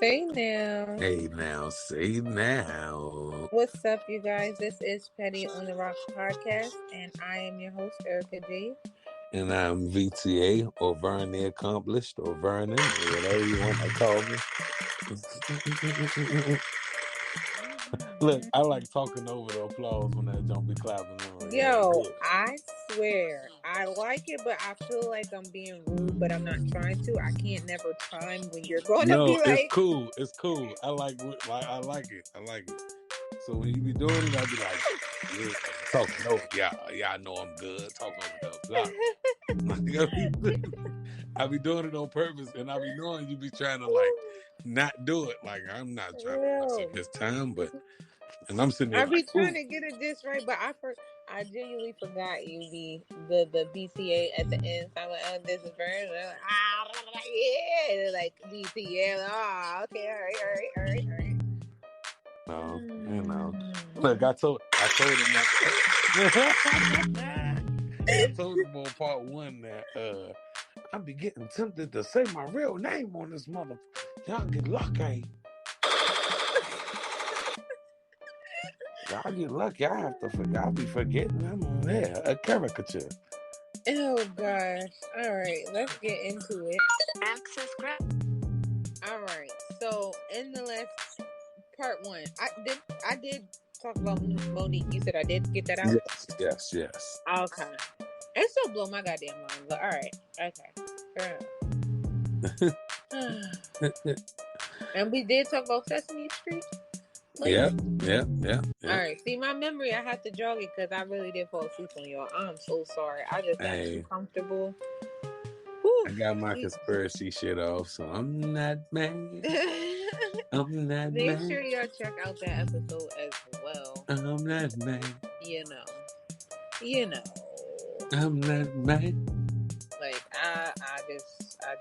Say now. Hey now, say now. What's up, you guys? This is Petty on the Rocks podcast, and I am your host, Erika G. And I'm VTA or Vern the Accomplished or Vernon or whatever you want to call me. Look, I like talking over the applause when that jump be clapping. Yo, I swear, I like it, but I feel like I'm being rude, but I'm not trying to. I can't never time when you're going to be like... it's cool. It's cool. I like it. I like it. So when you be doing it, I be like, yeah, talking over y'all. Y'all know I'm good. Talking over the applause. I be doing it on purpose, and I be knowing you be trying to like not do it. Like I'm not trying to mess up this time, and I'm sitting there. I be trying to get it just right, but I genuinely forgot you be the BTA at the end. So I'm like, oh, this is Vern. Yeah, like BTA. Oh, okay, all right. No, you know. Look, I told him that. I told him on part one that I be getting tempted to say my real name on this mother. Y'all get lucky. Y'all get lucky. I have to forget. I'll be forgetting. I'm on there. A caricature. Oh gosh. All right, let's get into it. All right. So in the last part one, I did talk about Monique. You said I did get that out. Yes. Okay. It still blow my goddamn mind, but all right. Okay. And we did talk about Sesame Street. Yeah. All right. See, my memory, I had to jog it because I really did fall asleep on y'all. I'm so sorry. I just got too comfortable. Whew. I got my conspiracy shit off, so I'm not mad. I'm not Make mad. sure y'all check out that episode as well. I'm not mad. You know. I'm not mad. Like I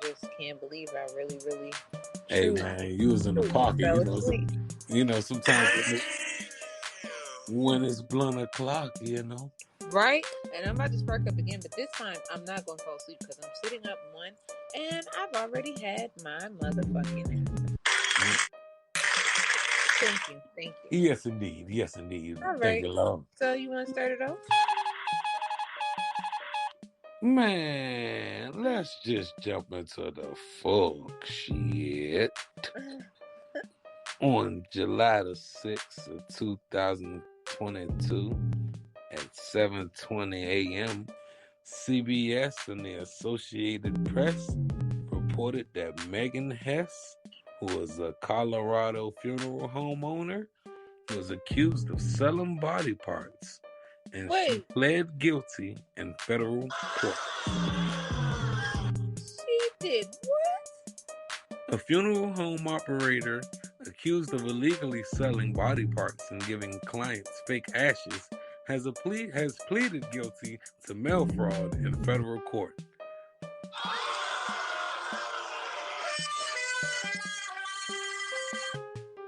just can't believe I really. Hey man, you was in the pocket. You know, sometimes when it's blunt o'clock, you know. Right? And I'm about to spark up again, but this time I'm not going to fall asleep because I'm sitting up one and I've already had my motherfucking nap. Thank you. Yes, indeed. All right. Thank you, love. So you want to start it off? Man, let's just jump into the folk shit. On July the 6th of 2022 at 7:20 a.m., CBS and the Associated Press reported that Megan Hess, who was a Colorado funeral home owner, was accused of selling body parts, and she pled guilty in federal court. She did what? A funeral home operator accused of illegally selling body parts and giving clients fake ashes has pleaded guilty to mail fraud in federal court.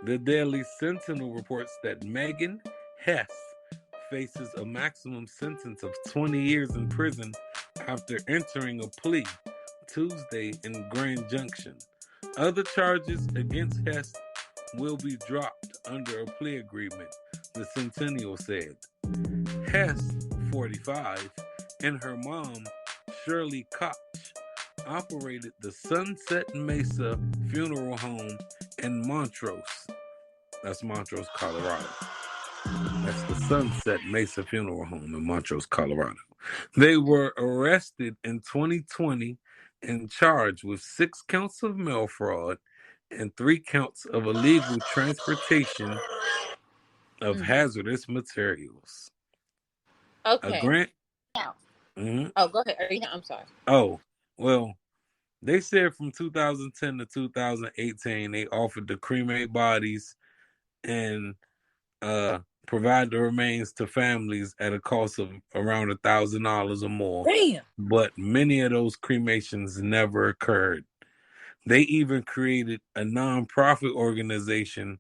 The Daily Sentinel reports that Megan Hess faces a maximum sentence of 20 years in prison after entering a plea Tuesday in Grand Junction. Other charges against Hess will be dropped under a plea agreement, the Centennial said. Hess, 45, and her mom, Shirley Koch, operated the Sunset Mesa Funeral Home in Montrose. That's Montrose, Colorado. That's the Sunset Mesa Funeral Home in Montrose, Colorado. They were arrested in 2020 and charged with 6 counts of mail fraud and 3 counts of illegal transportation of hazardous materials. Okay. Oh, go ahead. I'm sorry. Oh, well, they said from 2010 to 2018, they offered to cremate bodies and provide the remains to families at a cost of around $1,000 or more. Damn. But many of those cremations never occurred. They even created a nonprofit organization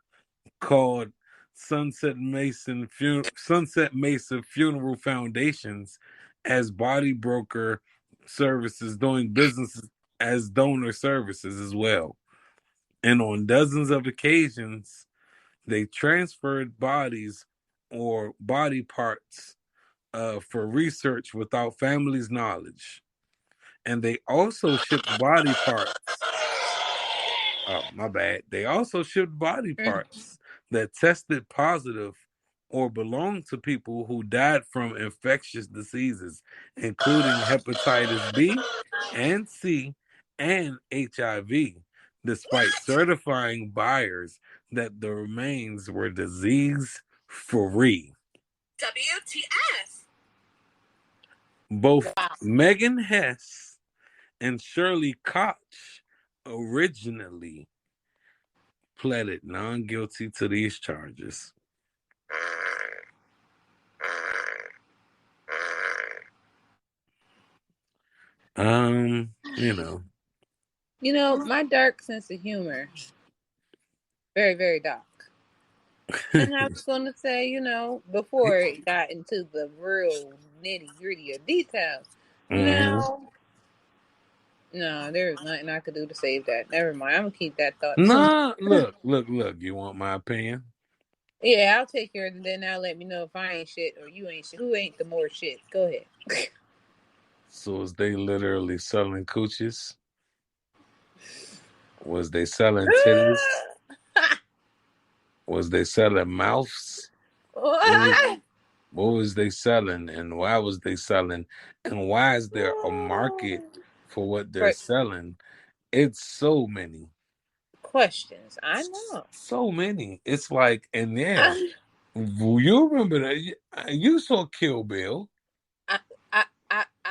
called Sunset Mesa Funeral Foundations as body broker services, doing business as donor services as well. And on dozens of occasions, they transferred bodies or body parts for research without families' knowledge. And they also shipped body parts. Oh, my bad. They also shipped body parts that tested positive or belonged to people who died from infectious diseases, including hepatitis B and C and HIV, despite certifying buyers that the remains were disease free. WTF? Both Wow. Megan Hess and Shirley Koch originally pleaded non-guilty to these charges. You know. You know, my dark sense of humor, very, very dark. And I was going to say, you know, before it got into the real nitty gritty of details, you know, no, there's nothing I could do to save that. Never mind. I'm going to keep that thought to myself. Nah, look. You want my opinion? Yeah, I'll take care of it. Then I'll let me know if I ain't shit or you ain't shit. Who ain't the more shit? Go ahead. So is they literally selling coochies? Was they selling titties? Was they selling mouths? What? What was they selling and why was they selling? And why is there a market for what they're selling? It's so many. Questions. I know. So many. It's like, and yeah, you remember that you saw Kill Bill.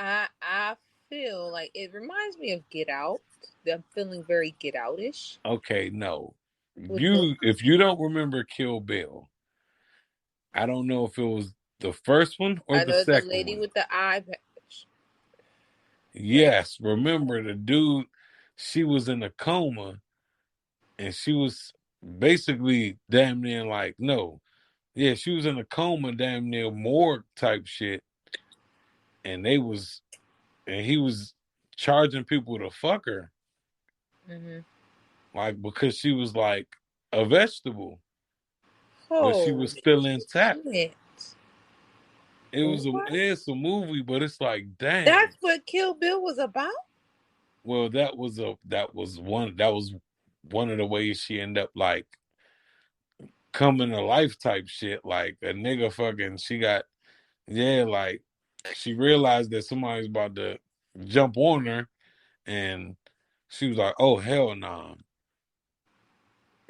I feel like it reminds me of Get Out. I'm feeling very Get Out-ish. Okay, no. With the If you don't remember Kill Bill, I don't know if it was the first one or I the know the second lady one. with the eye patch. Yes, remember the dude, she was in a coma and she was basically damn near like, no. Yeah, she was in a coma, damn near morgue type shit. And he was charging people to fuck her. Mm-hmm. Like, because she was like a vegetable, but she was Holy still intact. shit. What? It's a movie, but it's like, damn. That's what Kill Bill was about? Well, that was one of the ways she ended up like coming to life type shit. Like a nigga fucking, she got, yeah, like she realized that somebody's about to jump on her, and she was like, "Oh hell no!" Nah.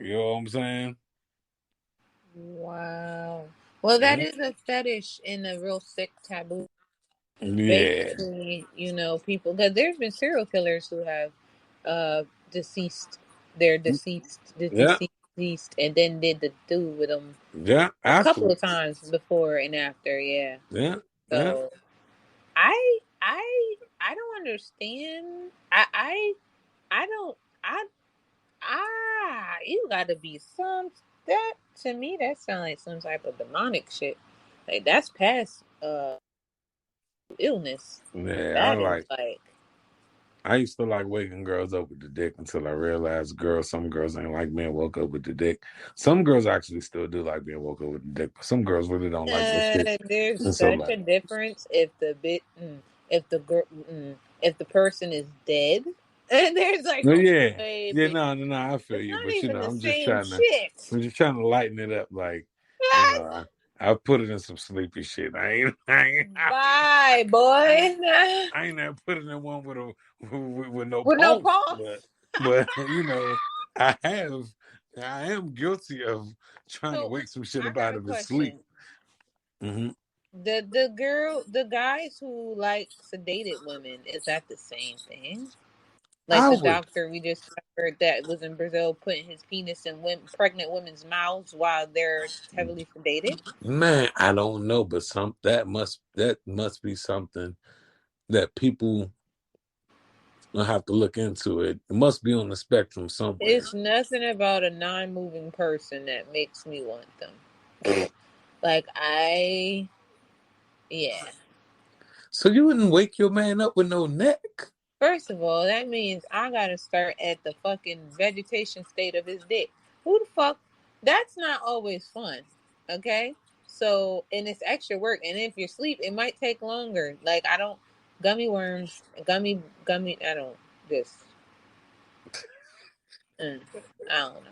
You know what I'm saying? Wow. Well, that Yeah. is a fetish in a real sick taboo. Yeah. Basically, you know, people, because there's been serial killers who have deceased, Yeah. deceased, and then did the do with them Yeah. a couple of Afterwards. times before and after. Yeah. Yeah. Yeah. So I don't understand. I don't you gotta be some that to me that sounds like some type of demonic shit. Like that's past illness. Yeah. That is like I used to like waking girls up with the dick until I realized some girls ain't like being woke up with the dick. Some girls actually still do like being woke up with the dick, but some girls really don't like that shit. there's And so such like, a difference if if the girl if the person is dead. And there's like no, a yeah, way yeah, big. no, I feel It's you, not but even the I'm just same shit. trying to lighten it up, like, I put it in some sleepy shit. Bye, boy. I ain't never put it in one with no With no pumps, pulse. but I have, I am guilty of trying to So wake some shit I up got out a of his sleep. question. Mm-hmm. The guys who like sedated women, is that the same thing? Like I the would, doctor we just heard that was in Brazil putting his penis in pregnant women's mouths while they're heavily sedated? man, I don't know, but that must be something that people will have to look into. It must be on the spectrum somewhere. It's nothing about a non-moving person that makes me want them. Like yeah. So you wouldn't wake your man up with no neck? First of all, that means I gotta start at the fucking vegetation state of his dick. Who the fuck? That's not always fun. Okay? So, and it's extra work. And if you're asleep, it might take longer. Like, I don't, gummy worms, I don't, just, I don't know.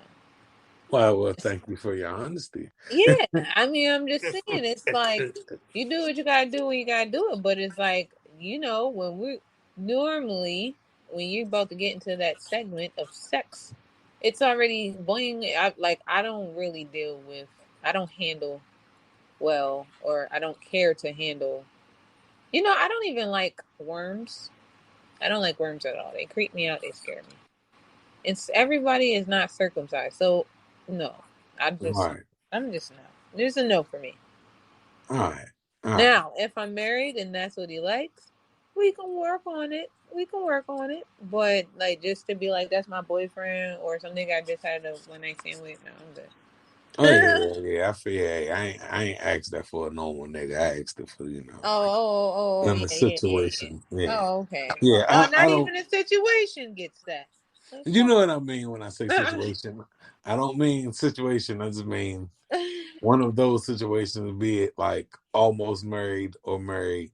Well, thank you for your honesty. Yeah, I mean, I'm just saying, it's like you do what you gotta do when you gotta do it, but it's like, when we normally when you're about to get into that segment of sex, it's already boing. I don't really deal with, I don't handle well, or I don't care to handle. I don't even like worms. I don't like worms at all. They creep me out. They scare me. It's everybody is not circumcised, so no. All right. I'm just no. There's a no for me. All right. All right. Now, if I'm married and that's what he likes, we can work on it. We can work on it. But like, just to be like, that's my boyfriend or something I just had a one night stand with, no, I'm good. Oh yeah. I feel I ain't asked that for a normal nigga. I asked it for in a Yeah. situation. Yeah. Oh, okay. Yeah. Oh, I not don't. even a situation gets that. That's You know what I mean when I say fine. situation? I don't mean situation. I just mean one of those situations, be it like almost married or married.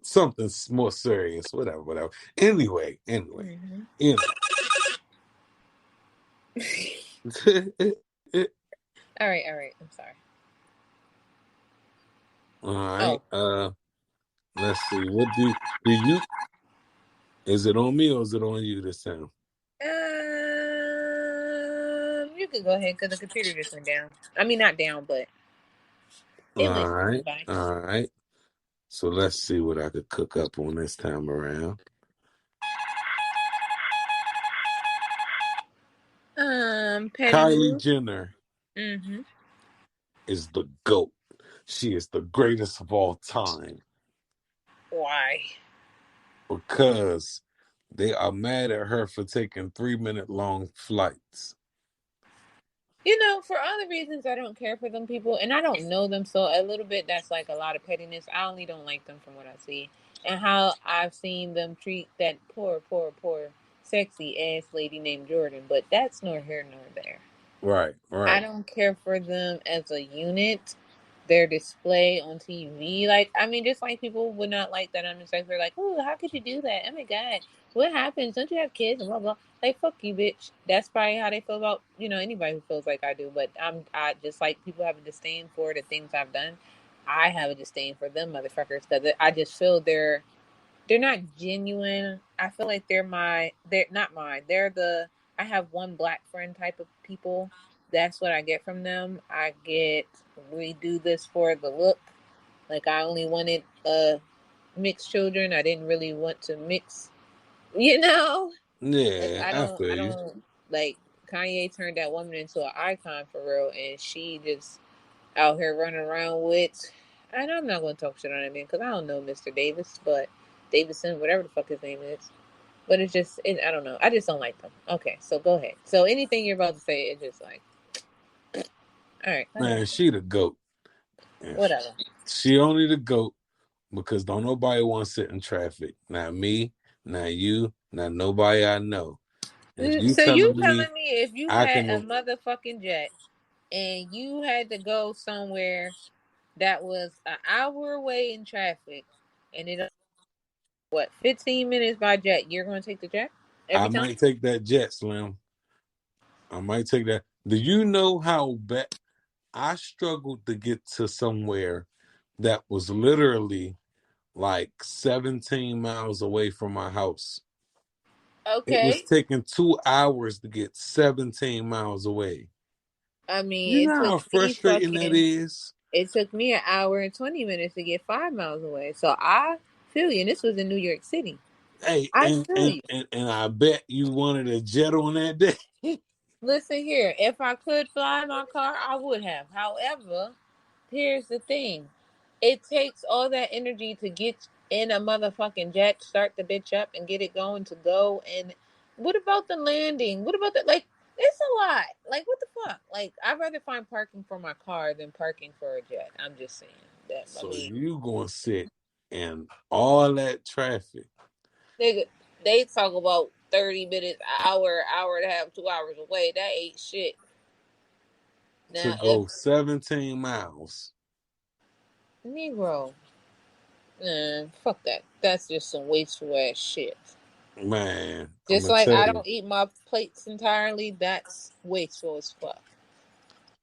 Something more serious. Whatever. Anyway. Mhm. You know. All right. I'm sorry. All right. Oh, Let's see. What do you? Is it on me or is it on you this time? you can go ahead because the computer just went down. I mean, not down, but it All went right. by. All right. So let's see what I could cook up on this time around. Petty Kylie move. Jenner Mm-hmm. is the GOAT. She is the greatest of all time Why? because they are mad at her for taking 3-minute long flights. For other reasons, I don't care for them people, and I don't know them, so a little bit that's like a lot of pettiness. I only don't like them from what I see, and how I've seen them treat that poor, sexy ass lady named Jordan. But that's nor here nor there. Right, I right. don't care for them as a unit. Their display on TV, like, I mean, just like people would not like that on the sex. They're like, "Oh, how could you do that? Oh my god, what happens? Don't you have kids?" And blah blah. Like, fuck you, bitch. That's probably how they feel about anybody who feels like I do. But I just like people have a disdain for the things I've done. I have a disdain for them motherfuckers because I just feel they're not genuine. I feel like they're not mine. I have one black friend type of people. That's what I get from them. We do this for the look. Like, I only wanted mixed children. I didn't really want to mix, you know? Like, Yeah, I feel I you. don't like Kanye turned that woman into an icon for real, and she just out here running around with. And I'm not going to talk shit on him because I don't know Mr. Davis, but Davison, whatever the fuck his name is. But I don't know. I just don't like them. Okay, so go ahead. So anything you're about to say is just like, all right, whatever. Man, she the GOAT. Yeah. Whatever. She only the GOAT because don't nobody want to sit in traffic. Not me, not you, not nobody I know. If you So you telling me telling me if you I had a can, motherfucking jet and you had to go somewhere that was an hour away in traffic and it 15 minutes by jet, you're going to take the jet I every time? might take that jet, Slim. I might take that. Do you know how bad I struggled to get to somewhere that was literally like 17 miles away from my house? It was Okay. taking 2 hours to get 17 miles away. I You mean, know how frustrating that is? it took me an hour and 20 minutes to get 5 miles away. So I feel you. And this was in New York City. Hey, I and feel and, you. and, and I bet you wanted a jet on that day. Listen here. If I could fly my car, I would have. However, here's the thing. It takes all that energy to get in a motherfucking jet, start the bitch up, and get it going to go. And what about the landing? What about the, like, it's a lot. Like, what the fuck? Like, I'd rather find parking for my car than parking for a jet. I'm just saying that. I So mean, you gonna sit and all that traffic. Nigga, they talk about 30 minutes, hour and a half, 2 hours away. That ain't shit. To Now, if go 17 miles. Negro, fuck that. That's just some wasteful ass shit. Man, I'm Just gonna like tell I you. don't eat my plates entirely, that's wasteful as fuck.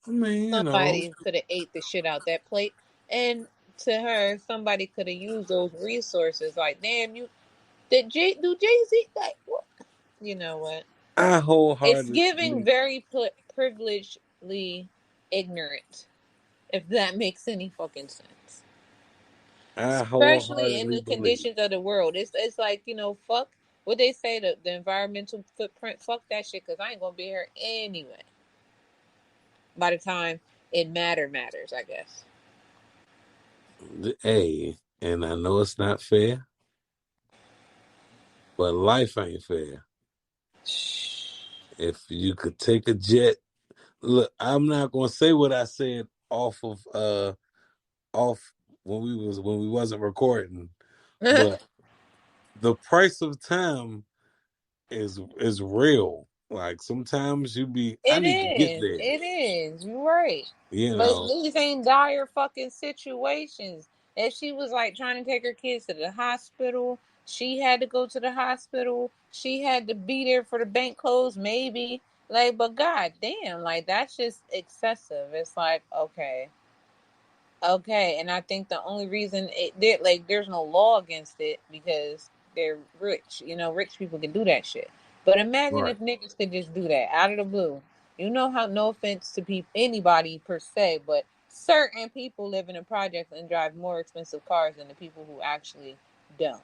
I mean, Somebody could have ate the shit out that plate, and to her, somebody could have used those resources. Like, damn, you do Jay Z like what? You know what? I It's giving wholeheartedly, very privilegedly ignorant, if that makes any fucking sense. I Especially in wholeheartedly the believe. conditions of the world. It's like, fuck what they say, the environmental footprint, fuck that shit, because I ain't gonna be here anyway. By the time it matters, I guess. Hey, and I know it's not fair, but life ain't fair. If you could take a jet, look, I'm not gonna say what I said off when we wasn't recording, It but the price of time is real. Like sometimes I need to get is. there. It is. You're right. You But know, these ain't dire fucking situations. If she was like trying to take her kids to the hospital, she had to go to the hospital. She had to be there for the bank close, maybe. Like, but god damn, like that's just excessive. It's like, okay. Okay, and I think the only reason it did, like, there's no law against it because they're rich. Rich people can do that shit. But imagine right, if niggas could just do that out of the blue. You know how, no offense to anybody per se, but certain people live in a project and drive more expensive cars than the people who actually don't.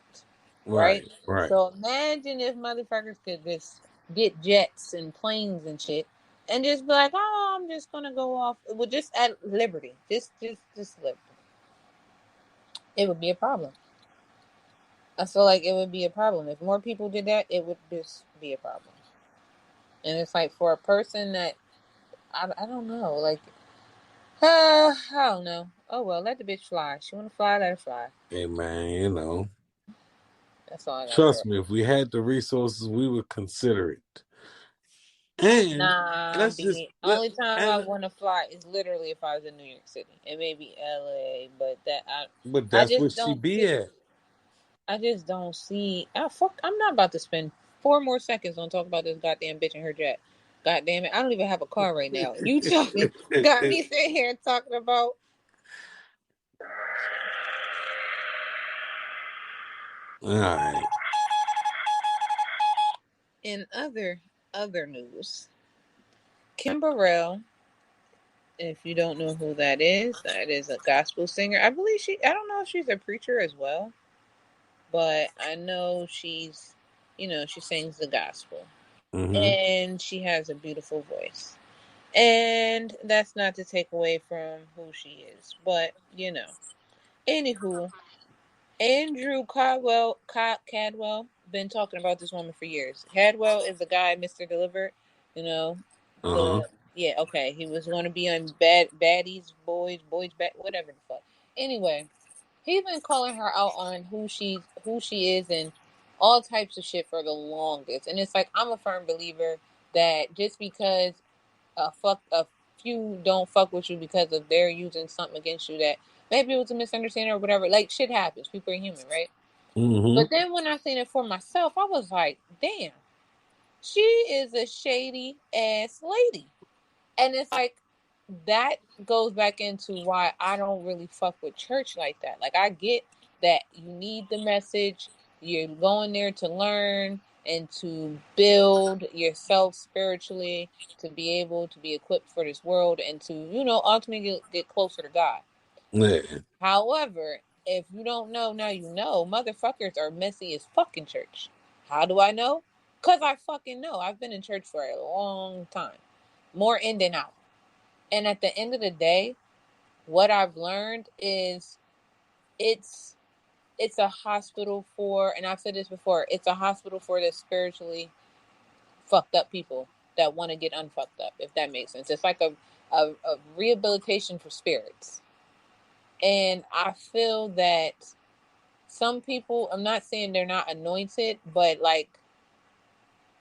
Right? right, right. So imagine if motherfuckers could just get jets and planes and shit and just be like, oh, I'm just gonna go off. Well, just at liberty, just liberty. It would be a problem. I feel like it would be a problem if more people did that. It would just be a problem. And it's like for a person that I don't know, like, I don't know. Oh well, let the bitch fly. She wanna fly, let her fly. Hey man, That's all I gotta say. trust me, if we had the resources, we would consider it. And Nah, let's just be only time I and want to fly is literally if I was in New York City and maybe LA, but but I that's just what she don't be see. at. I just don't see. Ah, fuck! I'm not about to spend 4 more seconds on talk about this goddamn bitch and her jet. God damn it! I don't even have a car right now. You talking got me sitting here talking about. All right. In other news, Kim Burrell. If you don't know who that is a gospel singer. I believe she. I don't know if she's a preacher as well, but I know she sings the gospel, Mm-hmm. and she has a beautiful voice. And that's not to take away from who she is, but Anywho, Andrew Cadwell, been talking about this woman for years. Cadwell is the guy, Mr. Delivered, you know, Uh-huh. the yeah, okay. He was going to be on baddies, boys, whatever the fuck. Anyway, he's been calling her out on who she is and all types of shit for the longest. And it's like I'm a firm believer that just because a few don't fuck with you because of they're using something against you that maybe it was a misunderstanding or whatever. Like shit happens. People are human, right? Mm-hmm. But then when I seen it for myself, I was like, damn, she is a shady ass lady. And it's like that goes back into why I don't really fuck with church like that. Like I get that you need the message, you're going there to learn and to build yourself spiritually to be able to be equipped for this world and to, ultimately get closer to God. Yeah. However, if you don't know, now you know, motherfuckers are messy as fucking church. How do I know? Because I fucking know. I've been in church for a long time. More in than out. And at the end of the day, what I've learned is it's it's a hospital for, and I've said this before, it's a hospital for the spiritually fucked up people that want to get unfucked up, if that makes sense. It's like a rehabilitation for spirits. And I feel that some people, I'm not saying they're not anointed, but like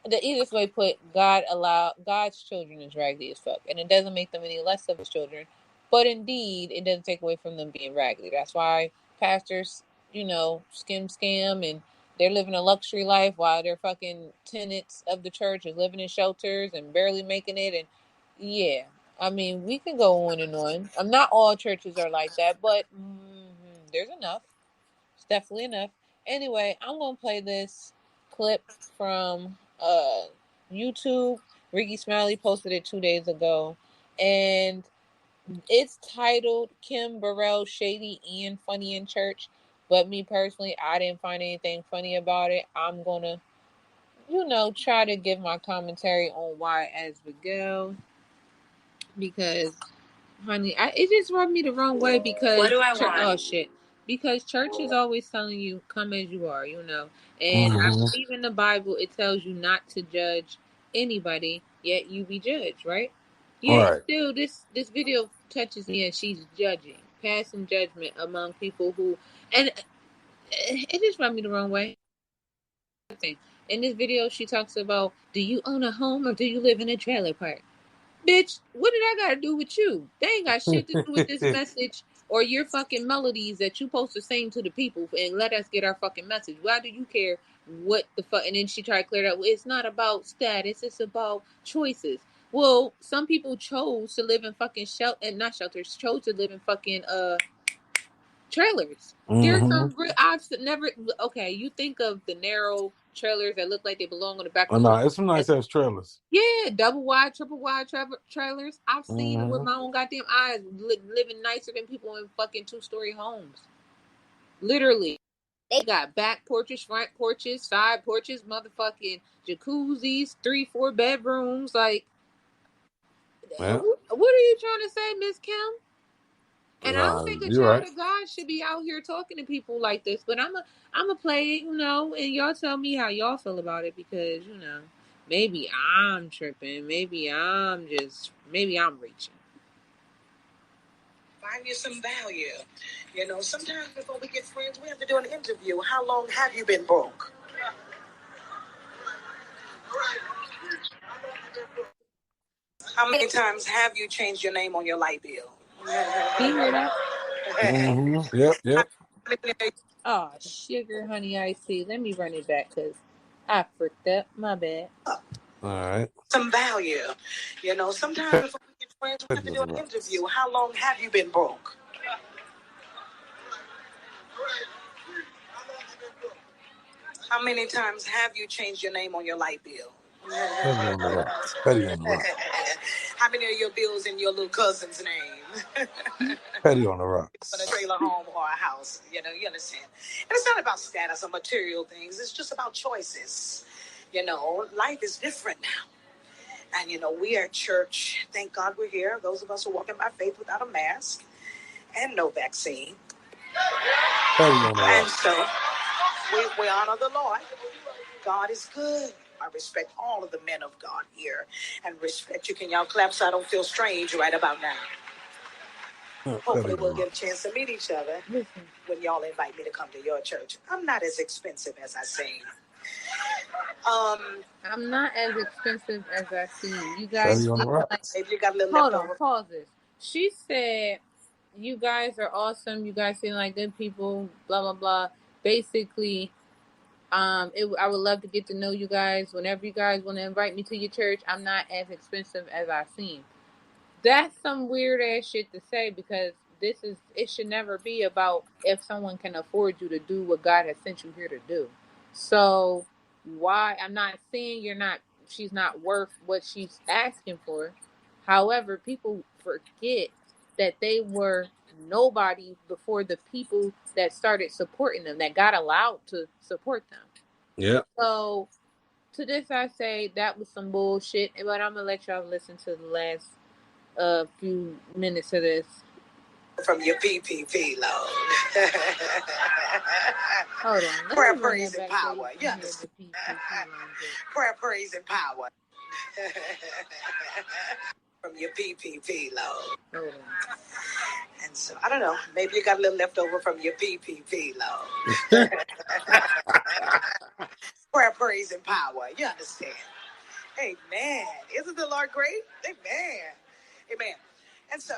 the easiest way put, God's children is raggedy as fuck, and it doesn't make them any less of his children, but indeed it doesn't take away from them being raggedy. That's why pastors, scam, and they're living a luxury life while their fucking tenants of the church is living in shelters and barely making it. And yeah, I mean, we can go on and on. Not all churches are like that, but there's enough. It's definitely enough. Anyway, I'm gonna play this clip from YouTube. Ricky Smiley posted it 2 days ago, and it's titled "Kim Burrell Shady and Funny in Church." But me personally, I didn't find anything funny about it. I'm gonna, try to give my commentary on why as we go, because honey, it just rubbed me the wrong way because what do I want? Oh shit. Because church is always telling you, come as you are, And I believe in the Bible it tells you not to judge anybody, yet you be judged, right? Yet Right. still this video touches me, and she's judging, passing judgment among people who, and it just rubbed me the wrong way. In this video she talks about, do you own a home or do you live in a trailer park? Bitch, what did I gotta do with you? They ain't got shit to do with this message or your fucking melodies that you supposed to sing to the people and let us get our fucking message. Why do you care what the fuck? And then she tried to clear it up. It's not about status. It's about choices. Well, some people chose to live in fucking not shelters, chose to live in fucking trailers. There's some real, I've never, okay, you think of the narrow trailers that look like they belong on the back Oh, of no, it's some nice ass trailers. Yeah, double wide, triple wide trailers. I've seen it with my own goddamn eyes, living nicer than people in fucking 2-story homes. Literally. They got back porches, front porches, side porches, motherfucking jacuzzis, 3-4 bedrooms. Like, Yeah. what are you trying to say, Miss Kim? And I don't think a child of God should be out here talking to people like this. But I'm a play it, and y'all tell me how y'all feel about it, because, maybe I'm tripping. Maybe I'm reaching. Find you some value. Sometimes before we get friends, we have to do an interview. How long have you been broke? How many times have you changed your name on your light bill? Do you hear that? Yep. Oh, sugar, honey, iced tea. Let me run it back because I freaked up. My bad. All right. Some value. Sometimes before we get friends, we have to do an interview. How long have you been broke? How many times have you changed your name on your light bill? Petty on the rocks. Petty on the rocks. How many of your bills in your little cousin's name? Petty on the rocks. A trailer home or a house, you understand. And it's not about status or material things. It's just about choices. Life is different now. And, we are at church. Thank God we're here. Those of us who are walking by faith without a mask and no vaccine. And so we honor the Lord. God is good. I respect all of the men of God here and respect you. Can y'all clap so I don't feel strange right about now? Hopefully we'll get a chance to meet each other when y'all invite me to come to your church. I'm not as expensive as I seem. I'm not as expensive as I seem. You guys, maybe you got a little hold on, pause this. She said, you guys are awesome. You guys seem like good people, blah, blah, blah. Basically, I would love to get to know you guys. Whenever you guys want to invite me to your church, I'm not as expensive as I seem. That's some weird ass shit to say, because it should never be about if someone can afford you to do what God has sent you here to do. So why, I'm not saying she's not worth what she's asking for. However, people forget that they were nobody before the people that started supporting them, that got allowed to support them. Yeah. So to this I say that was some bullshit, but I'm gonna let y'all listen to the last few minutes of this. From your PPP load. Hold on. Prayer, praise, and power. Yes. Prayer, praise, and power. From your PPP load. Hold on. And So I don't know. Maybe you got a little left over from your PPP, Lord. Prayer, praise, and power. You understand? Amen. Isn't the Lord great? Amen. Amen. And so,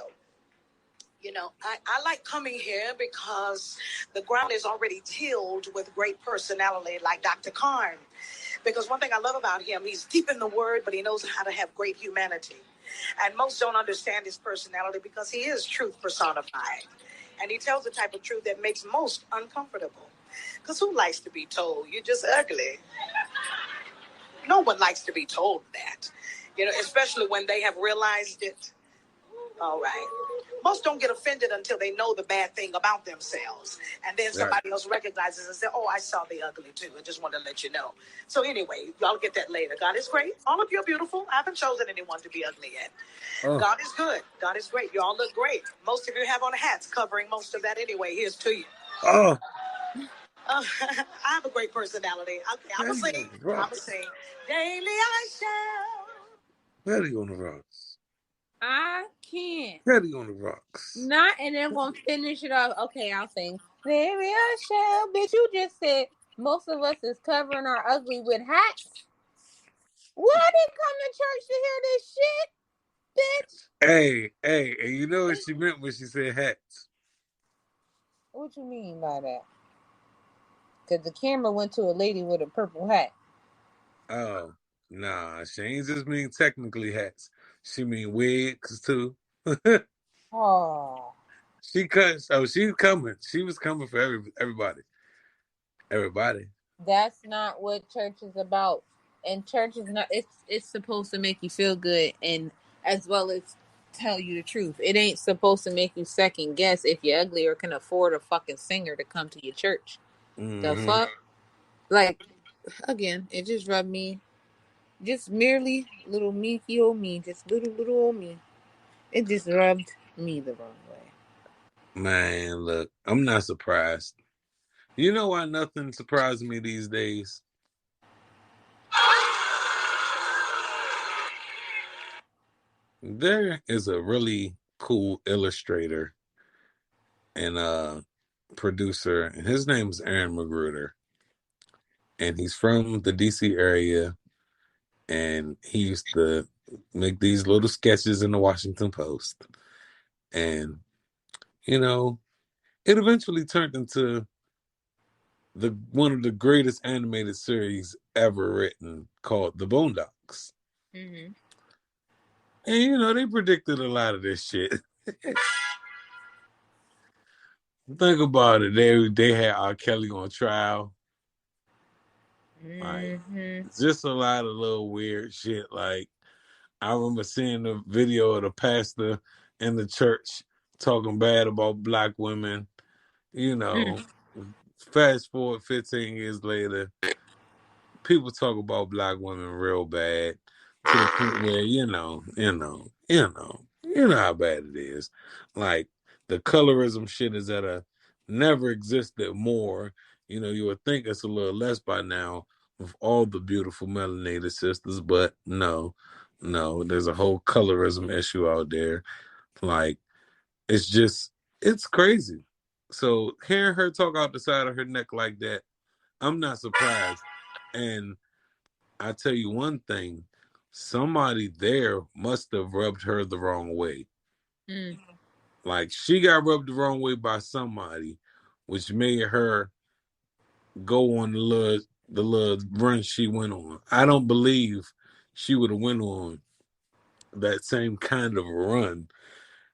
I like coming here because the ground is already tilled with great personality like Dr. Karn. Because one thing I love about him, he's deep in the word, but he knows how to have great humanity. And most don't understand his personality because he is truth personified. And he tells the type of truth that makes most uncomfortable. Because who likes to be told you're just ugly? No one likes to be told that. Especially when they have realized it. All right. Most don't get offended until they know the bad thing about themselves. And then somebody else recognizes and says, oh, I saw the ugly too. I just wanted to let you know. So anyway, y'all get that later. God is great. All of you are beautiful. I haven't chosen anyone to be ugly yet. Oh. God is good. God is great. You all look great. Most of you have on hats covering most of that anyway. Here's to you. Oh. I have a great personality. Okay, I'm going to sing. I'm going to sing. Daily I shall. Petty on the rocks. I can't. Petty on the rocks. Not, and then we'll finish it off. Okay, I'll sing. Baby, I shall. Bitch, you just said most of us is covering our ugly with hats. Well, I didn't come to church to hear this shit, bitch. Hey, and you know what she meant when she said hats? What you mean by that? Because the camera went to a lady with a purple hat. Oh, nah. She ain't just mean technically hats. She mean wigs, too. Oh. She's coming. She was coming for everybody. Everybody. That's not what church is about. And church is not, it's supposed to make you feel good and as well as tell you the truth. It ain't supposed to make you second guess if you're ugly or can afford a fucking singer to come to your church. Mm-hmm. The fuck? Like, again, it just rubbed me, just merely little meeky old me, just little old me. It just rubbed me the wrong way. Man, look, I'm not surprised. You know why nothing surprises me these days? There is a really cool illustrator and producer, and his name's Aaron Magruder. And he's from the DC area, and he used to make these little sketches in the Washington Post. And, it eventually turned into one of the greatest animated series ever written called The Boondocks. Mm-hmm. And, they predicted a lot of this shit. Think about it. They had R. Kelly on trial. Mm-hmm. Like, just a lot of little weird shit. Like, I remember seeing the video of the pastor in the church talking bad about black women. Fast forward 15 years later, people talk about black women real bad to the point where, you know how bad it is. Like, the colorism shit is at a never existed more. You would think it's a little less by now with all the beautiful melanated sisters, but no, there's a whole colorism issue out there. Like, it's crazy. So hearing her talk out the side of her neck like that, I'm not surprised. And I tell you one thing, somebody there must have rubbed her the wrong way. Mm. Like, she got rubbed the wrong way by somebody, which made her go on the little run she went on. I don't believe she would have went on that same kind of run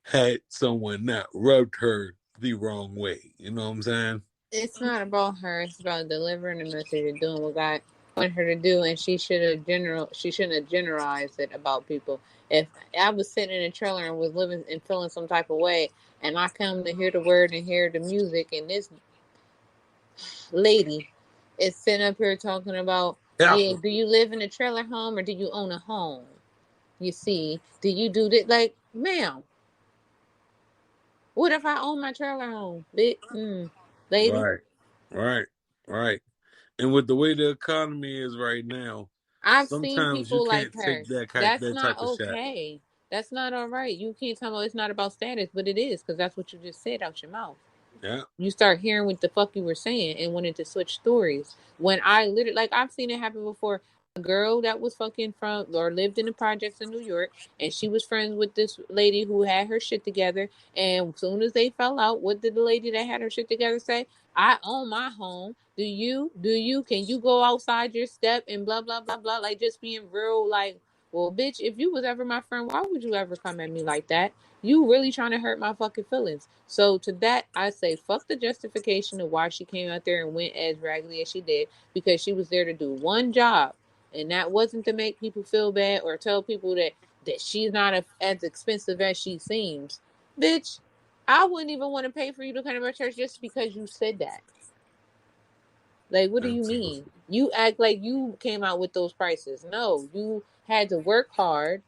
had someone not rubbed her the wrong way. You know what I'm saying? It's not about her. It's about delivering the message and doing what God wanted her to do. And she shouldn't have generalized it about people. If I was sitting in a trailer and was living and feeling some type of way, and I come to hear the word and hear the music, and this lady is sitting up here talking about, yeah, do you live in a trailer home or do you own a home? You see, do you do that? Like, ma'am, what if I own my trailer home? Lady? Right. And with the way the economy is right now, I've seen people like her. That's not okay. That's not all right. You can't tell me it's not about status, but it is, because that's what you just said out your mouth. Yeah. You start hearing what the fuck you were saying and wanted to switch stories. When I literally, like, I've seen it happen before. A girl that was fucking from or lived in the projects in New York, and she was friends with this lady who had her shit together. And as soon as they fell out, what did the lady that had her shit together say? I own my home. Do you? Do you? Can you go outside your step and blah blah blah blah? Like, just being real. Like, well, bitch, if you was ever my friend, why would you ever come at me like that? You really trying to hurt my fucking feelings. So to that, I say fuck the justification of why she came out there and went as raggedy as she did, because she was there to do one job, and that wasn't to make people feel bad or tell people that she's not as expensive as she seems. Bitch, I wouldn't even want to pay for you to come to my church just because you said that. Like, what do you Absolutely. mean? You act like you came out with those prices. No, you had to work hard.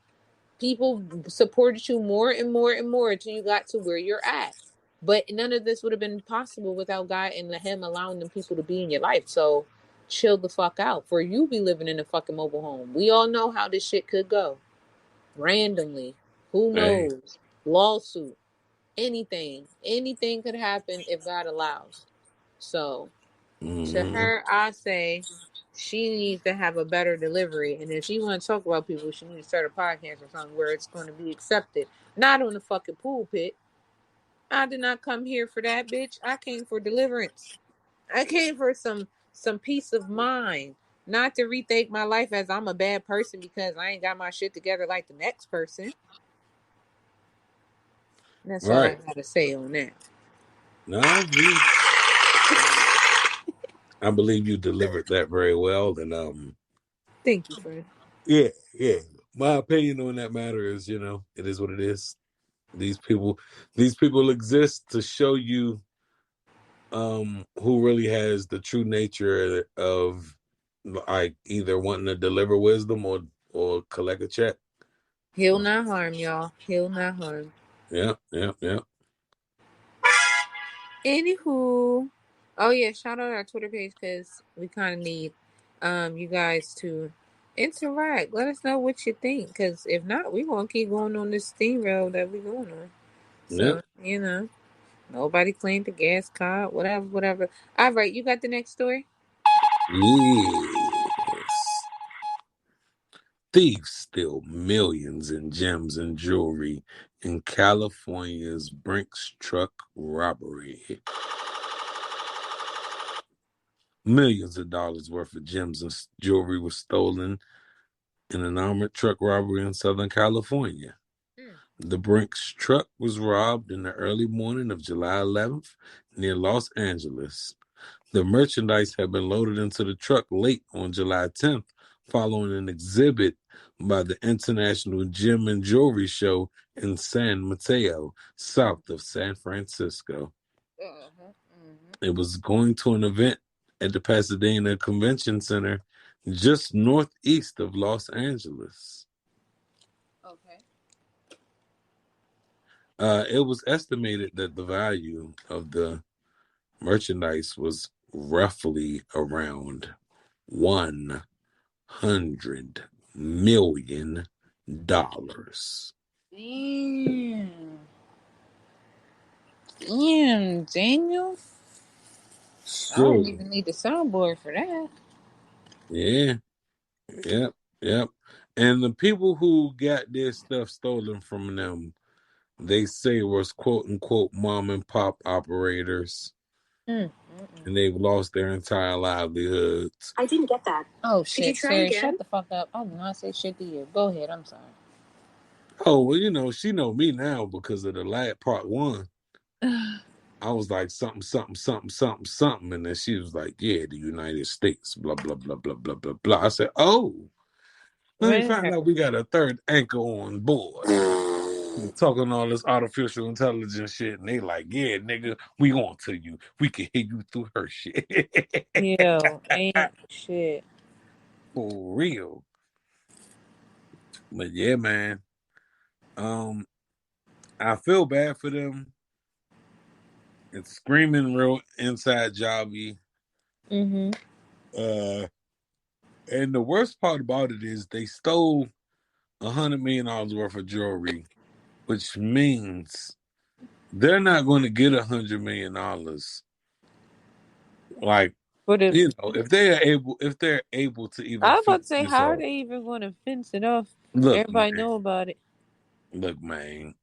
People supported you more and more and more until you got to where you're at. But none of this would have been possible without God and Him allowing them people to be in your life. So chill the fuck out. For you be living in a fucking mobile home. We all know how this shit could go. Randomly. Who Hey. knows? Lawsuit. Anything. Anything could happen if God allows. So to Mm-hmm. her, I say she needs to have a better delivery. And if she want to talk about people, she needs to start a podcast or something where it's going to be accepted. Not on the fucking pulpit. I did not come here for that, bitch. I came for deliverance. I came for some peace of mind. Not to rethink my life as I'm a bad person because I ain't got my shit together like the next person. That's all I Right. gotta say on that. No, I believe you delivered that very well, and Thank you, friend. yeah, yeah. My opinion on that matter is, it is what it is. These people, these people exist to show you who really has the true nature of like either wanting to deliver wisdom or collect a check. He'll not harm, y'all. He'll not harm. Yeah, yeah, yeah. Anywho, oh yeah, shout out our Twitter page because we kind of need you guys to interact. Let us know what you think, because if not, we gonna keep going on this steamroll that we going on. Yep. So nobody claimed the gas card, whatever, whatever. All right, you got the next story. Yes. Thieves steal millions in gems and jewelry in California's Brinks truck robbery. Millions of dollars worth of gems and jewelry was stolen in an armored truck robbery in Southern California. Mm. The Brinks truck was robbed in the early morning of July 11th near Los Angeles. The merchandise had been loaded into the truck late on July 10th following an exhibit by the International Gem and Jewelry Show in San Mateo, south of San Francisco. Uh-huh. Mm-hmm. It was going to an event at the Pasadena Convention Center just northeast of Los Angeles. Okay. It was estimated that the value of the merchandise was roughly around $100 million. Damn. Damn, Daniel. I don't So, even need the soundboard for that. yeah, yep, yep. And the people who got their stuff stolen from them, they say was quote unquote mom and pop operators, Mm. and they've lost their entire livelihoods. I didn't get that. Oh Could you shit, try Sarah, again? shut the fuck up. I did not say shit to you. Go ahead, I'm sorry. Oh, well, she know me now because of the last part one. I was like something, something, something, something, something, and then she was like, "Yeah, the United States, blah blah blah blah blah blah blah." I said, "Oh, let me find out we got a third anchor on board." Talking all this artificial intelligence shit, and they like, "Yeah, nigga, we on to you. We can hear you through her shit." Yo, ain't shit. For real. But yeah, man. I feel bad for them. It's screaming real inside jobby. Mm-hmm. Uh, and the worst part about it is they stole $100 million worth of jewelry, which means they're not going to get $100 million. Like, But if they're able to even I was about to fence say, this how are off. they even going to fence it off? Look, Everybody man. know about it. Look, man.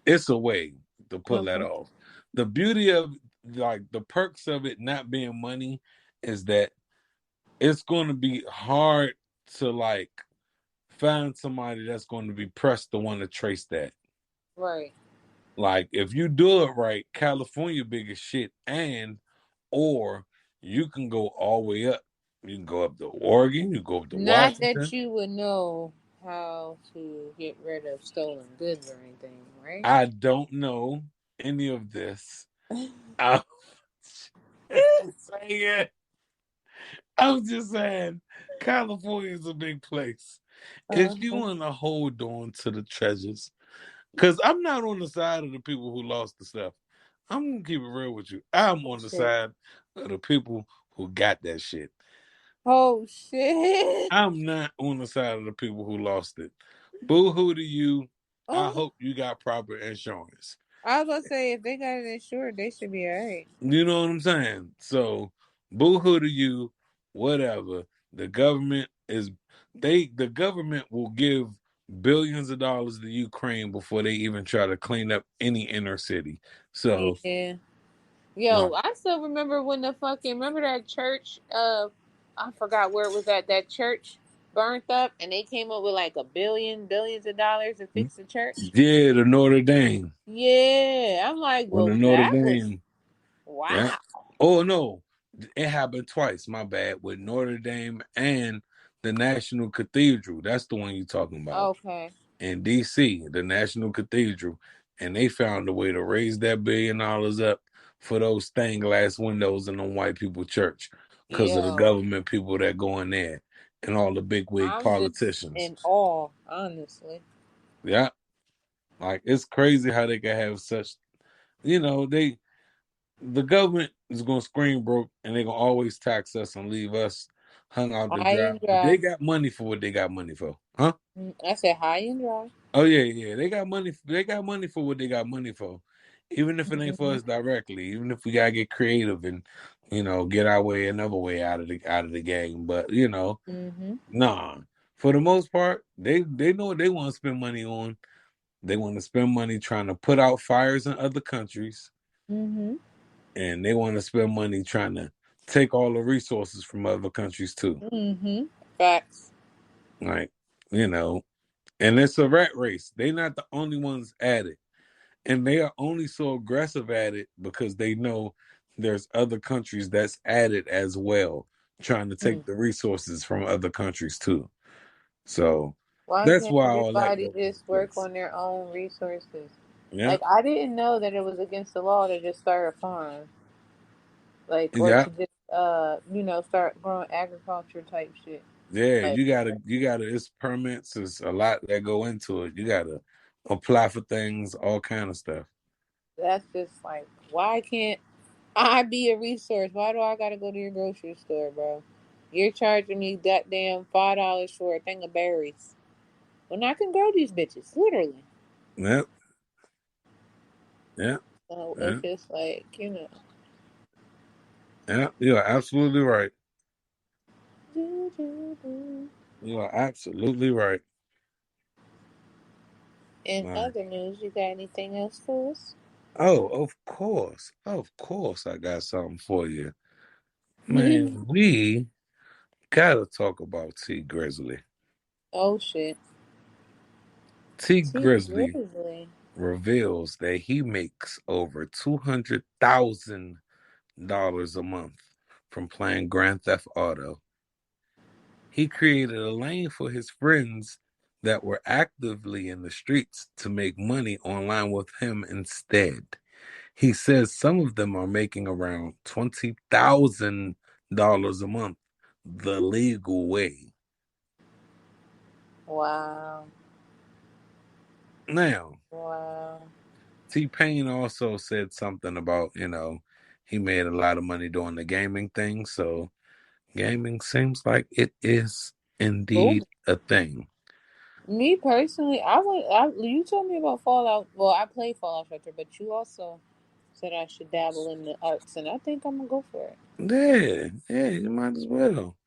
It's a way to pull that Okay. off. The beauty of like the perks of it not being money is that it's going to be hard to like find somebody that's going to be pressed to want to trace that. Right. Like if you do it right, California big as shit, or you can go all the way up. You can go up to Oregon, you go up to Not that Washington. you would know how to get rid of stolen goods or anything, right? I don't know any of this. I'm just saying. I'm just saying, California is a big place. If you Uh-huh. want to hold on to the treasures, because I'm not on the side of the people who lost the stuff. I'm gonna keep it real with you. I'm Oh on the shit. side of the people who got that shit. Oh shit. I'm not on the side of the people who lost it. Boo hoo to you. I Oh, hope you got proper insurance. I was about to say if they got it insured, they should be alright. You know what I'm saying? So, boo hoo to you, whatever. The government is the government will give billions of dollars to Ukraine before they even try to clean up any inner city. So, Yeah. like, Yo, I still remember when the fucking remember that church. I forgot where it was at. That church burnt up, and they came up with like billions of dollars to fix the church. yeah, the Notre Dame. Yeah, I'm like, When the well, Notre that was Dame, yeah. wow. Oh no, it happened twice. My bad. With Notre Dame and the National Cathedral. That's the one you're talking about. Okay. In DC, the National Cathedral, and they found a way to raise that $1 billion up for those stained glass windows in the white people church because of the Yo, government people that go in there and all the bigwig I'm just politicians. in awe, honestly. Yeah, like it's crazy how they can have such. The government is gonna scream broke, and they're gonna always tax us and leave us hung out to High dry. and But they dry. got money for what they got money for, huh? I said high and dry. Oh yeah, yeah. They got money. They got money for what they got money for. Even if it ain't for Hmm. us directly. Even if we gotta get creative and get our way another way out of the game. But Hmm. nah. For the most part, they know what they want to spend money on. They want to spend money trying to put out fires in other countries, Hmm. and they want to spend money trying to take all the resources from other countries too. Hmm. Facts. Like, you know, and it's a rat race. They not the only ones at it. And they are only so aggressive at it because they know there's other countries that's at it as well, trying to Mm. take the resources from other countries too. So Why that's can't why all that everybody goes into just work place. on their own resources? Yeah, Like I didn't know that it was against the law to just start a farm, like or yeah, to just start growing agriculture type shit. yeah. Like You gotta. It's permits. It's a lot that go into it. You gotta apply for things, all kind of stuff. that's just like why can't I be a resource? Why do I gotta go to your grocery store, bro? You're charging me goddamn $5 for a thing of berries when I can grow these bitches, literally. Yep, yeah, So yeah, it's just like yeah. You are absolutely right. do. You are absolutely right. In Right. other news, you got anything else for us? Oh, of course, I got something for you. Man, we gotta talk about T Grizzly. Oh shit. T T Grizzly Grizzly. reveals that he makes over $200,000 a month from playing Grand Theft Auto. He created a lane for his friends that were actively in the streets to make money online with him instead. He says some of them are making around $20,000 a month the legal way. Wow. Now, Wow. T-Pain also said something about, he made a lot of money doing the gaming thing. So gaming seems like it is Boom. indeed a thing. Me personally, you told me about Fallout. Well, I played Fallout Shelter, but you also said I should dabble in the arts, and I think I'm gonna go for it. Yeah, you might as well.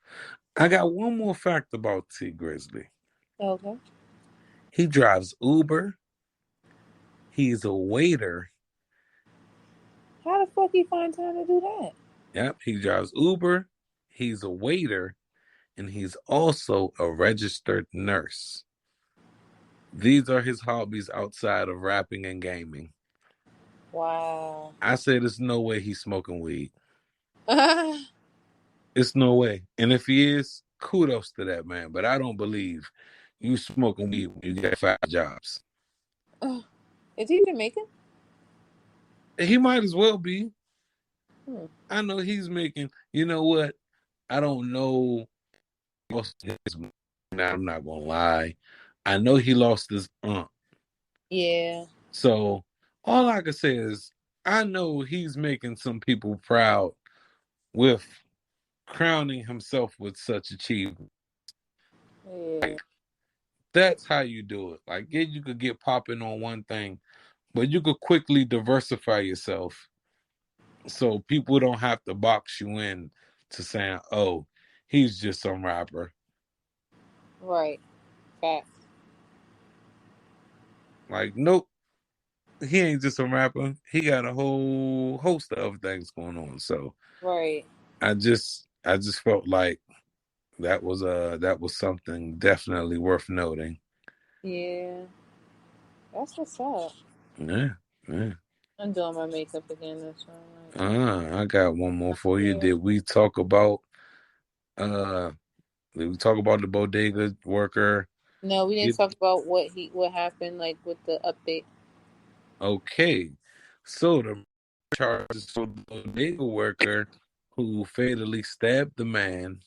I got one more fact about T Grizzly. Okay. He drives Uber. He's a waiter. How the fuck you find time to do that? Yep, he drives Uber. He's a waiter, and he's also a registered nurse. These are his hobbies outside of rapping and gaming. Wow. I say there's no way he's smoking weed. It's no way. And if he is, kudos to that man. But I don't believe you smoking weed when you get 5 jobs. Is he Jamaican? He might as well be. Hmm. I know he's making. You know what? I don't know. Now I'm not gonna lie. I know he lost his aunt. Yeah. So all I can say is I know he's making some people proud with crowning himself with such achievement. Yeah. Like that's how you do it. Like yeah, you could get popping on one thing, but you could quickly diversify yourself so people don't have to box you in to saying, "Oh, he's just some rapper." Right. Facts. Like, nope, he ain't just some rapper. He got a whole host of other things going on. So Right. I just felt like that was something definitely worth noting. Yeah. That's what's up. Yeah, yeah. I'm doing my makeup again. That's why I'm like, I got one more for you. yeah. Uh did we talk about the bodega worker? No, we didn't It, talk about what happened like with the update. okay. So the charges for the bodega worker who fatally stabbed the man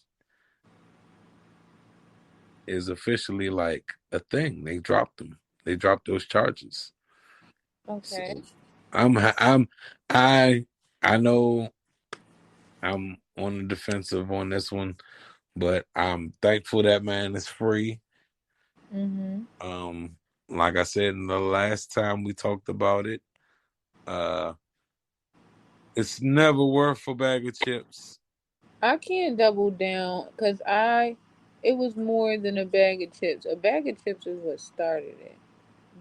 is officially like a thing. They dropped them. They dropped those charges. So Okay. I'm I I know I'm on the defensive on this one, but I'm thankful that man is free. Mhm. Um, like I said in the last time we talked about it, uh, it's never worth a bag of chips. I can't double down because it was more than a bag of chips. A bag of chips is what started it,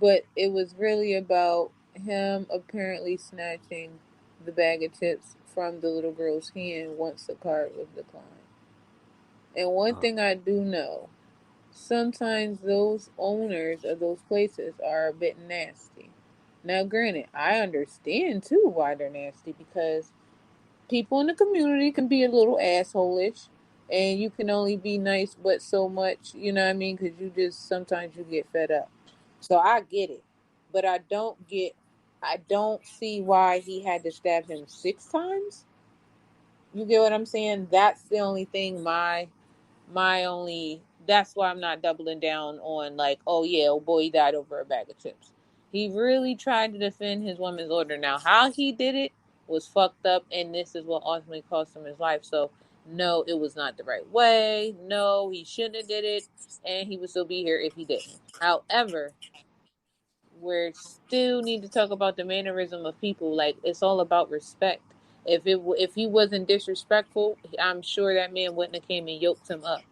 but it was really about him apparently snatching the bag of chips from the little girl's hand once the card was declined. And one Uh, thing I do know, sometimes those owners of those places are a bit nasty. Now, granted, I understand too why they're nasty because people in the community can be a little assholish, and you can only be nice but so much, you know what I mean? Because you just sometimes you get fed up. So I get it, but I don't see why he had to stab him 6 times. You get what I'm saying? That's the only thing my only that's why I'm not doubling down on like, oh yeah, oh boy, he died over a bag of chips. He really tried to defend his woman's order. Now, how he did it was fucked up, and this is what ultimately cost him his life. So, no, it was not the right way. No, he shouldn't have did it, and he would still be here if he didn't. However, we still need to talk about the mannerism of people. Like it's all about respect. If he wasn't disrespectful, I'm sure that man wouldn't have came and yoked him up.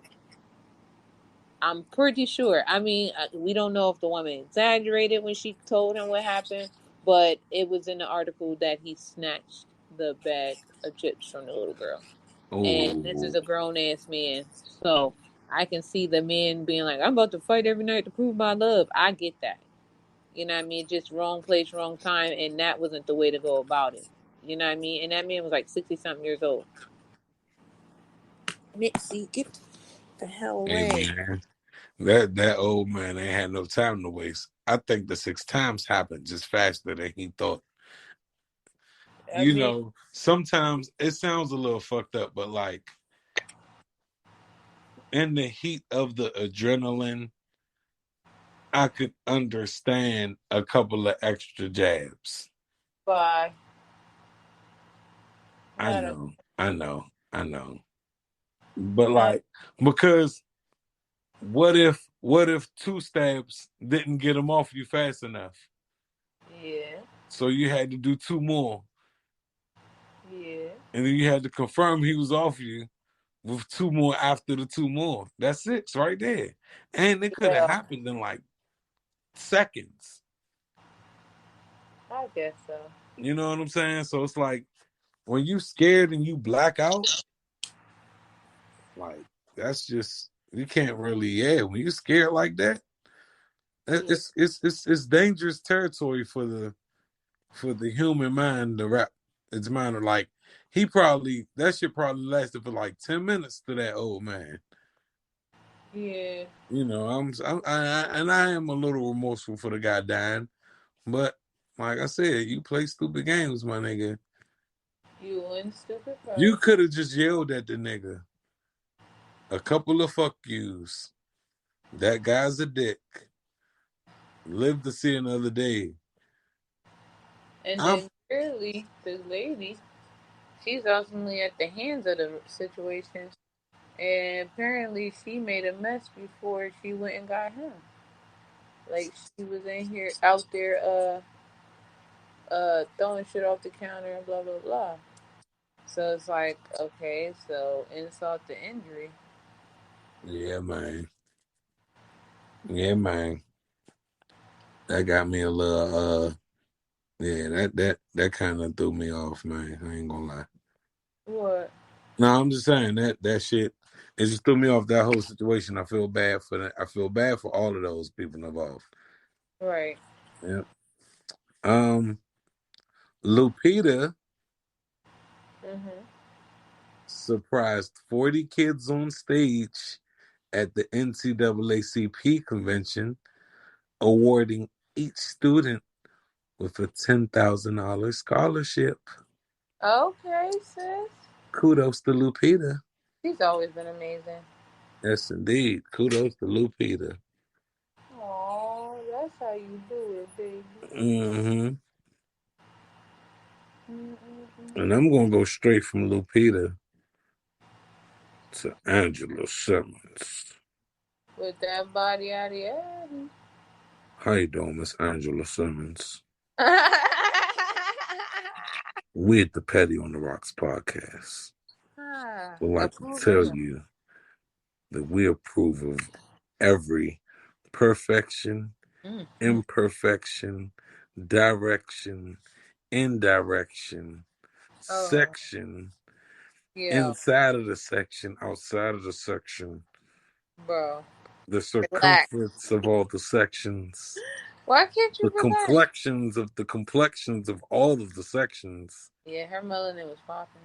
I'm pretty sure. I mean, we don't know if the woman exaggerated when she told him what happened, but it was in the article that he snatched the bag of chips from the little girl. And this is oh, a grown ass man. So I can see the men being like, I'm about to fight every night to prove my love. I get that. You know what I mean? Just wrong place, wrong time. And that wasn't the way to go about it. You know what I mean? And that man was like 60 something years old. Mitzi, get the hell hey away. man, that old man ain't had no time to waste. I think the 6 times happened just faster than he thought. I mean, Sometimes it sounds a little fucked up, but like in the heat of the adrenaline, I could understand a couple of extra jabs. bye. I Not a, know, I know, I know. But not like, because what if? what if 2 stabs didn't get him off you fast enough? Yeah. So you had to do 2 more. Yeah. And then you had to confirm he was off you with 2 more after the 2 more. That's 6 right there. And it could have Well, happened in like seconds. I guess so. You know what I'm saying? So it's like when you scared and you black out, like that's just you can't really when you scared like that, Yeah. it's dangerous territory for the human mind to wrap its mind. Like that shit probably lasted for like 10 minutes to that old man. Yeah. You know, I am a little remorseful for the guy dying, but like I said, you play stupid games, my nigga. You win stupid You first. could have just yelled at the nigga a couple of fuck yous. That guy's a dick. Live to see another day. And I'm then clearly, this lady, she's ultimately at the hands of the situation. And apparently, she made a mess before she went and got him. Like she was in here, out there, throwing shit off the counter and blah blah blah. So it's like, okay, so insult to injury. yeah, man. Yeah, man. That got me a little yeah, that kind of threw me off, man. I ain't gonna lie. What? No, I'm just saying that shit. It just threw me off that whole situation. I feel bad for that. I feel bad for all of those people involved. Right. Yeah. Lupita Mhm. surprised 40 kids on stage at the NCAACP convention, awarding each student with a $10,000 scholarship. Okay, sis. Kudos to Lupita. She's always been amazing. Yes, indeed. Kudos to Lupita. Oh, that's how you do it, baby. Mm-hmm. Mm-mm-mm. And I'm gonna go straight from Lupita to Angela Simmons. With that body out of the How you doing, Miss Angela Simmons? ah, We at the Petty on the Rocks podcast would like to tell approving. you that we approve of every perfection, Mm-hmm. imperfection, direction, indirection, Oh, section, yeah, inside of the section, outside of the section, bro. the Relax. circumference of all the sections, Why can't the you relax? complexions of all of the sections. Yeah, her melanin was popping.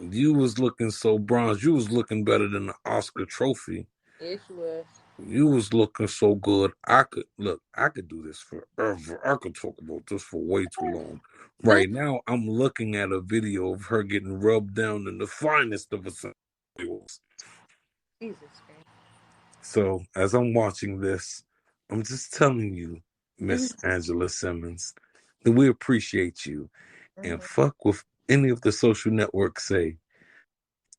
You was looking so bronze. You was looking better than the Oscar trophy. Yeah, she was. You was looking so good. I could do this forever. I could talk about this for way too long. Right now, I'm looking at a video of her getting rubbed down in the finest of oils. Jesus Christ. So as I'm watching this, I'm just telling you, Miss Mm-hmm. Angela Simmons, that we appreciate you. And fuck with any of the social networks say.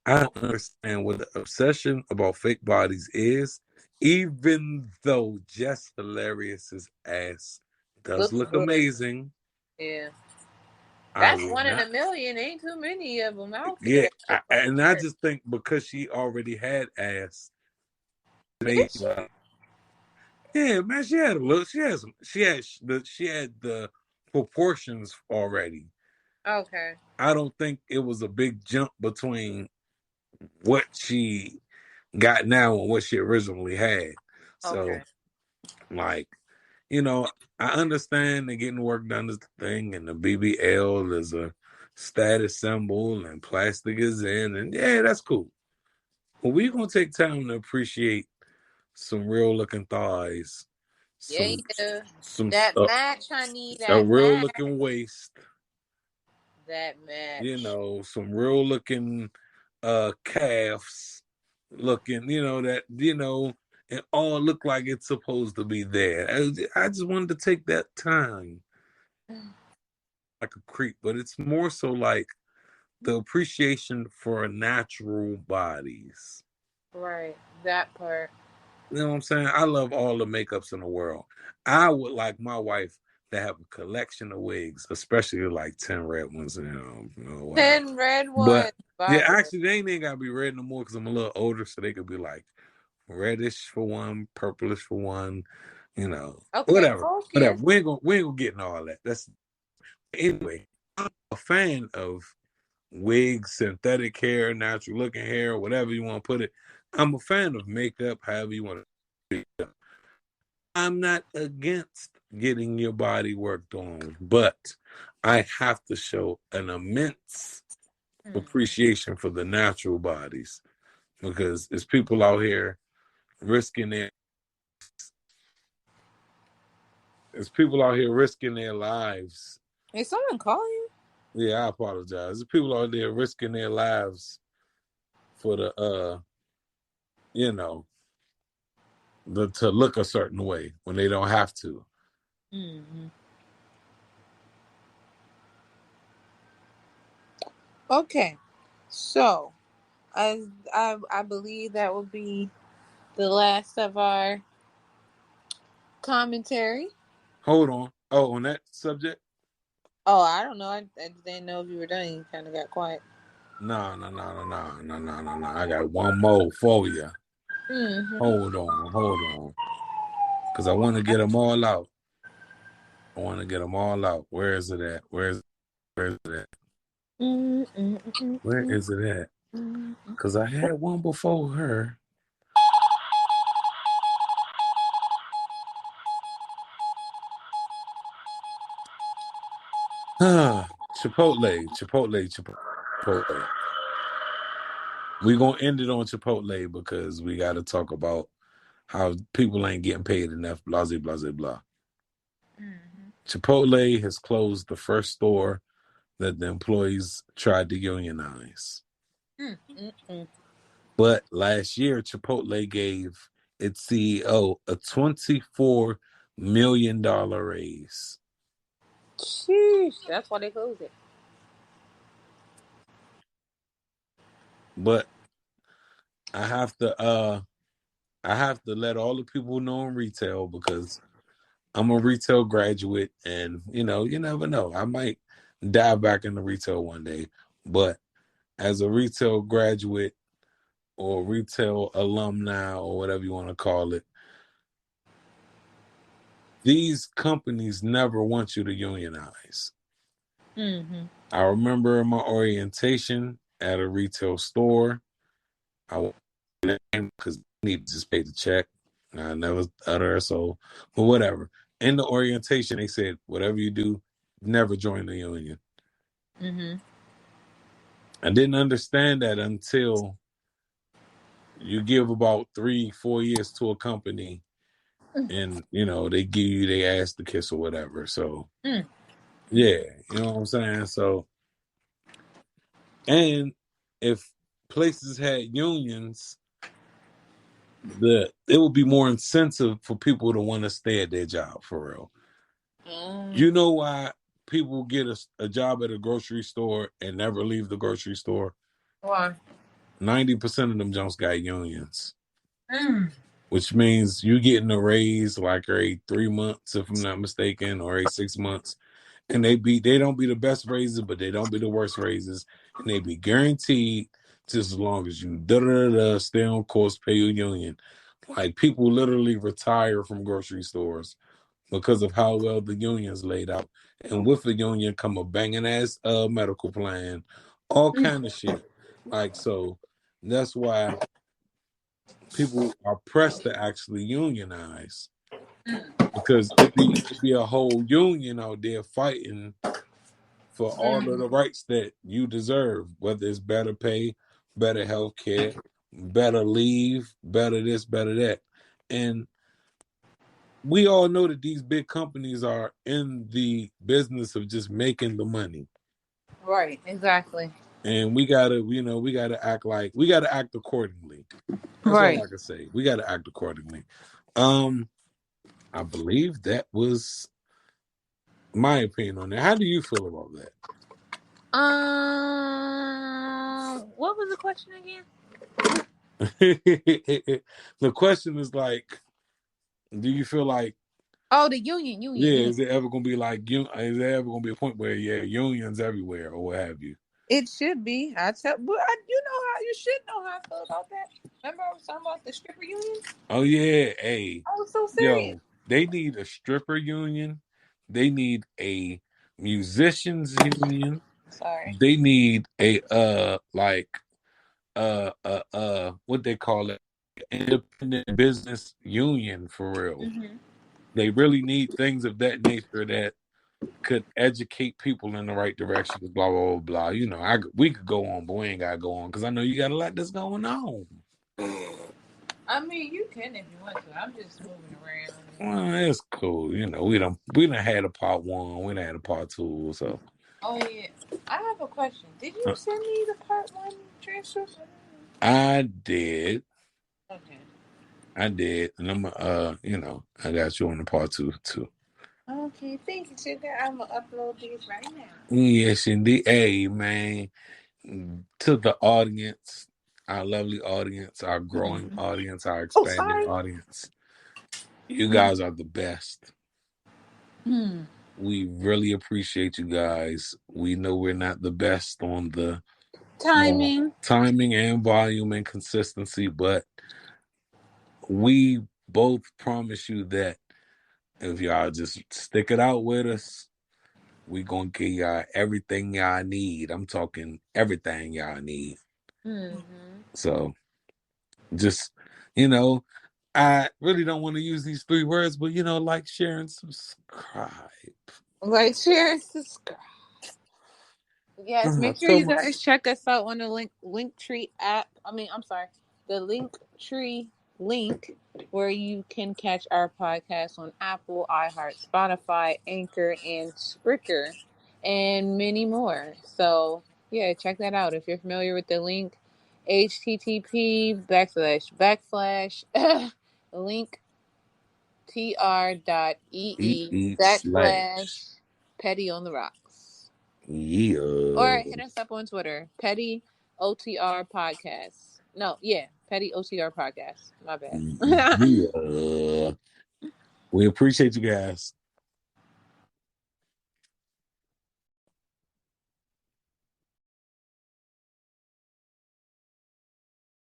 I don't understand what the obsession about fake bodies is, even though Jess Hilarious's ass does Looks look good. amazing. Yeah. I That's will one in not. a million. Ain't too many of them out Yeah, there. Look like and I her. just think because she already had ass, Did they she? like, yeah, man, she had a look. She had the proportions already. Okay. I don't think it was a big jump between what she got now and what she originally had. So, Okay. like, you know, I understand that getting work done is the thing, and the BBL is a status symbol, and plastic is in, and yeah, that's cool. But we're gonna take time to appreciate some real looking thighs, Yeah, some yeah. some That match, honey. a That real match. looking waist, That match. some real looking calves, looking, that it all look like it's supposed to be there. I just wanted to take that time like a creep, but it's more so like the appreciation for natural bodies. Right. That part. You know what I'm saying? I love all the makeups in the world. I would like my wife to have a collection of wigs, especially like 10 red ones, whatever. 10 red But ones. yeah, Barbara. actually, they ain't got to be red no more because I'm a little older, so they could be like reddish for one, purplish for one, Okay, whatever. focus. Whatever. We ain't gonna get into all that. That's anyway, I'm a fan of wigs, synthetic hair, natural looking hair, whatever you want to put it. I'm a fan of makeup, however you want to. I'm not against getting your body worked on, but I have to show an immense appreciation for the natural bodies because there's people out here risking their lives. Is someone calling you? Yeah, I apologize. There's people out there risking their lives for to look a certain way when they don't have to. Mm-hmm. Okay, so I believe that will be the last of our commentary. Hold on. Oh, on that subject? Oh, I don't know. I didn't know if you were done. You kind of got quiet. No. I got one more for you. Mm-hmm. Hold on. Because I want to get them all out. Where is it at? Where is it at? Where is it at? Because I had one before her. Chipotle. We're going to end it on Chipotle because we got to talk about how people ain't getting paid enough, blah, blah, blah, blah. Mm-hmm. Chipotle has closed the first store that the employees tried to unionize. Mm-hmm. But last year, Chipotle gave its CEO a $24 million raise. Sheesh, that's why they closed it. But I have to let all the people know in retail because I'm a retail graduate and you never know. I might dive back into retail one day. But as a retail graduate or retail alumni or whatever you want to call it, these companies never want you to unionize. Mm-hmm. I remember my orientation at a retail store. I because I need to just pay the check. I never utter so, but whatever. In the orientation, they said, whatever you do, never join the union. Mm-hmm. I didn't understand that until you give about 3-4 years to a company and, they give you their ass to kiss or whatever. So, yeah, you know what I'm saying? So, and if places had unions, it would be more incentive for people to want to stay at their job for real. You know why people get a job at a grocery store and never leave the grocery store? Why? 90% of them just got unions. Which means you getting a raise like every 3 months, if I'm not mistaken, or every 6 months. And they don't be the best raises, but they don't be the worst raises. And they be guaranteed just as long as you stay on course, pay your union. Like people literally retire from grocery stores because of how well the union's laid out. And with the union come a banging ass medical plan, all kind of shit. Like so that's why people are pressed to actually unionize. Because it'd be a whole union out there fighting for all of the rights that you deserve, whether it's better pay, better health care, better leave, better this, better that. And we all know that these big companies are in the business of just making the money. Right, exactly. And we gotta act accordingly. That's all I can say. We gotta act accordingly. I believe that was my opinion on that. How do you feel about that? What was the question again? The question is like, do you feel like, Oh, the union. is it ever gonna be like, is there ever gonna be a point where unions everywhere or what have you? It should be. You know how you should know how I feel about that. Remember I was talking about the stripper union? Oh yeah, hey, I was so serious. yo, they need a stripper union. They need a musicians union. Sorry. They need a what they call it, independent business union for real. Mm-hmm. They really need things of that nature that could educate people in the right direction. Blah blah blah blah. You know, we could go on, but we ain't gotta go on because I know you got a lot that's going on. I mean, you can if you want to. I'm just moving around. Well, it's cool. You know, we done had a part 1, we done had a part 2, so. Oh yeah, I have a question. Did you send me the part 1 transcript? I did. Okay. I did, and I'm I got you on the part 2 too. Okay, thank you, sugar. I'm gonna upload these right now. Yes, indeed. Hey, man, to the audience, our lovely audience, our growing audience, our expanding audience, you guys are the best. We really appreciate you guys. We know we're not the best on the timing and volume and consistency, but we both promise you that if y'all just stick it out with us, we gonna give y'all everything y'all need. I'm talking everything y'all need. So just, I really don't want to use these 3 words, but like, share, and subscribe. Like, share, and subscribe. Yes, make sure you guys check us out on the Linktree app. The Linktree link where you can catch our podcast on Apple, iHeart, Spotify, Anchor, and Spreaker, and many more. So yeah, check that out. If you're familiar with the link, http:// linktr.ee/ Petty on the Rocks. Yeah. Or hit us up on Twitter, Petty OTR Podcast. No, yeah, Petty OTR Podcast. My bad. Yeah. We appreciate you guys.